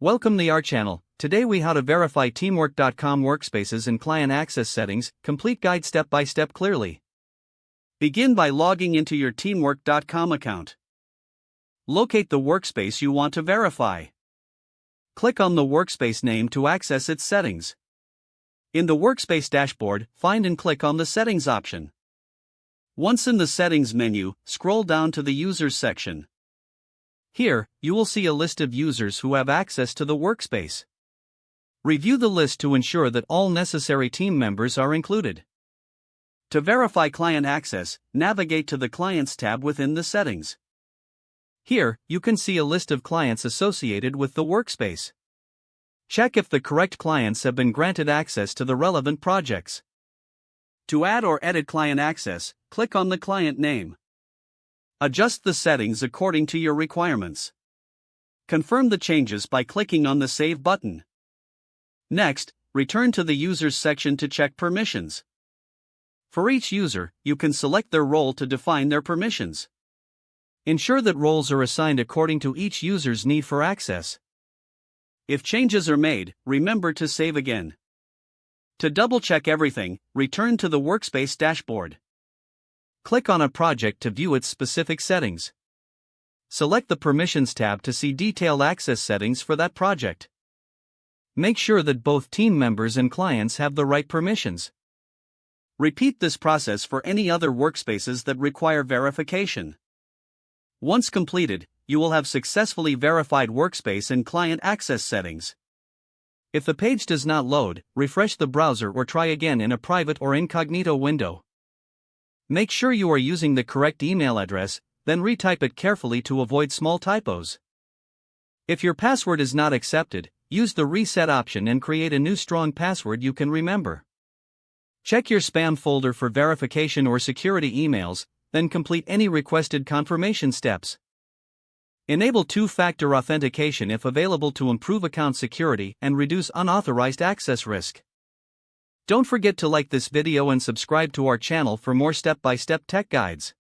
Welcome to our channel. Today we how to verify teamwork.com workspaces and client access settings, complete guide step by step clearly. Begin by logging into your teamwork.com account. Locate the workspace you want to verify. Click on the workspace name to access its settings. In the workspace dashboard, find and click on the settings option. Once in the settings menu, scroll down to the users section. Here, you will see a list of users who have access to the workspace. Review the list to ensure that all necessary team members are included. To verify client access, navigate to the Clients tab within the settings. Here, you can see a list of clients associated with the workspace. Check if the correct clients have been granted access to the relevant projects. To add or edit client access, click on the client name. Adjust the settings according to your requirements. Confirm the changes by clicking on the Save button. Next, return to the Users section to check permissions. For each user, you can select their role to define their permissions. Ensure that roles are assigned according to each user's need for access. If changes are made, remember to save again. To double-check everything, return to the Workspace dashboard. Click on a project to view its specific settings. Select the Permissions tab to see detailed access settings for that project. Make sure that both team members and clients have the right permissions. Repeat this process for any other workspaces that require verification. Once completed, you will have successfully verified workspace and client access settings. If the page does not load, refresh the browser or try again in a private or incognito window. Make sure you are using the correct email address, then retype it carefully to avoid small typos. If your password is not accepted, use the reset option and create a new strong password you can remember. Check your spam folder for verification or security emails, then complete any requested confirmation steps. Enable two-factor authentication if available to improve account security and reduce unauthorized access risk. Don't forget to like this video and subscribe to our channel for more step-by-step tech guides.